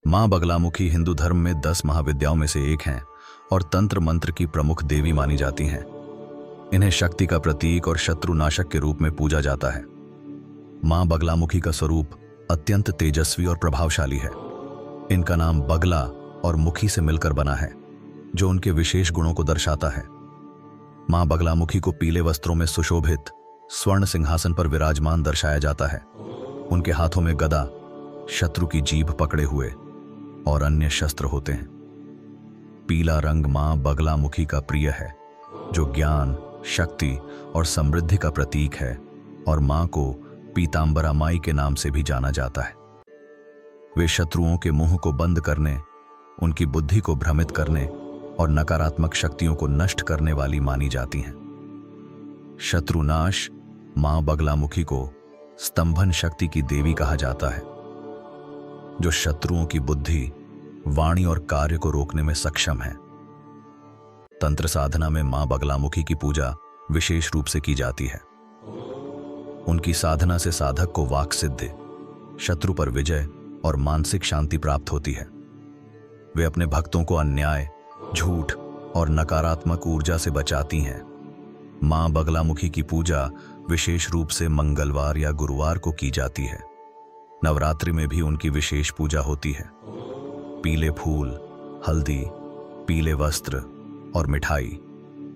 मां बगलामुखी हिंदू धर्म में 10 महाविद्याओं में से एक हैं और तंत्र मंत्र की प्रमुख देवी मानी जाती हैं। इन्हें शक्ति का प्रतीक और शत्रुनाशक के रूप में पूजा जाता है। मां बगलामुखी का स्वरूप अत्यंत तेजस्वी और प्रभावशाली है। इनका नाम बगला और मुखी से मिलकर बना है, जो उनके विशेष गुणों को दर्शाता है। मां बगलामुखी को पीले वस्त्रों में सुशोभित स्वर्ण सिंहासन पर विराजमान दर्शाया जाता है। उनके हाथों में गदा, शत्रु की जीभ पकड़े हुए और अन्य शस्त्र होते हैं। पीला रंग मां बगलामुखी का प्रिय है, जो ज्ञान, शक्ति और समृद्धि का प्रतीक है, और मां को पीतांबरा माई के नाम से भी जाना जाता है। वे शत्रुओं के मुंह को बंद करने, उनकी बुद्धि को भ्रमित करने और नकारात्मक शक्तियों को नष्ट करने वाली मानी जाती हैं। शत्रुनाश मां बगलामुखी को स्तंभन शक्ति की देवी कहा जाता है, जो शत्रुओं की बुद्धि, वाणी और कार्य को रोकने में सक्षम है। तंत्र साधना में मां बगलामुखी की पूजा विशेष रूप से की जाती है। उनकी साधना से साधक को वाक् सिद्धि, शत्रु पर विजय और मानसिक शांति प्राप्त होती है। वे अपने भक्तों को अन्याय, झूठ और नकारात्मक ऊर्जा से बचाती हैं। मां बगलामुखी की पूजा विशेष रूप से मंगलवार या गुरुवार को की जाती है। नवरात्रि में भी उनकी विशेष पूजा होती है। पीले फूल, हल्दी, पीले वस्त्र और मिठाई,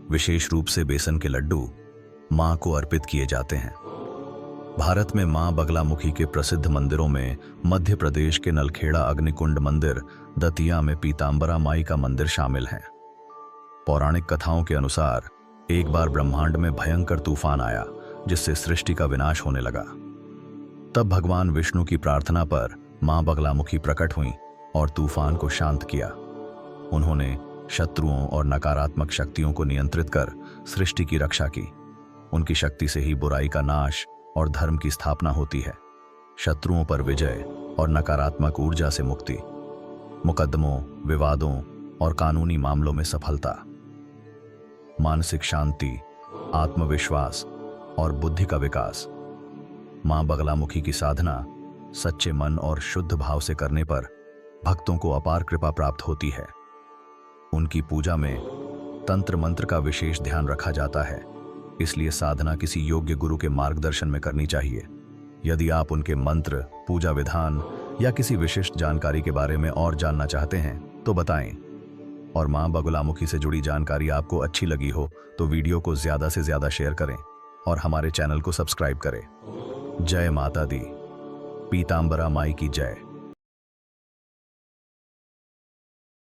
विशेष रूप से बेसन के लड्डू, मां को अर्पित किए जाते हैं। भारत में मां बगलामुखी के प्रसिद्ध मंदिरों में मध्य प्रदेश के नलखेड़ा अग्निकुंड मंदिर, दतिया में पीतांबरा माई का मंदिर शामिल है। पौराणिक कथाओं के अनुसार एक बार ब्रह्मांड में भयंकर तूफान आया, जिससे सृष्टि का विनाश होने लगा। तब भगवान विष्णु की प्रार्थना पर मां बगलामुखी प्रकट हुईं और तूफान को शांत किया। उन्होंने शत्रुओं और नकारात्मक शक्तियों को नियंत्रित कर सृष्टि की रक्षा की। उनकी शक्ति से ही बुराई का नाश और धर्म की स्थापना होती है। शत्रुओं पर विजय और नकारात्मक ऊर्जा से मुक्ति, मुकदमों, विवादों और कानूनी मामलों में सफलता, मानसिक शांति, आत्मविश्वास और बुद्धि का विकास। मां बगलामुखी की साधना सच्चे मन और शुद्ध भाव से करने पर भक्तों को अपार कृपा प्राप्त होती है। उनकी पूजा में तंत्र मंत्र का विशेष ध्यान रखा जाता है, इसलिए साधना किसी योग्य गुरु के मार्गदर्शन में करनी चाहिए। यदि आप उनके मंत्र, पूजा विधान या किसी विशिष्ट जानकारी के बारे में और जानना चाहते हैं तो बताएं। और मां बगलामुखी से जुड़ी जानकारी आपको अच्छी लगी हो तो वीडियो को ज़्यादा से ज़्यादा शेयर करें और हमारे चैनल को सब्सक्राइब करें। जय माता दी। पीतांबरा माई की जय।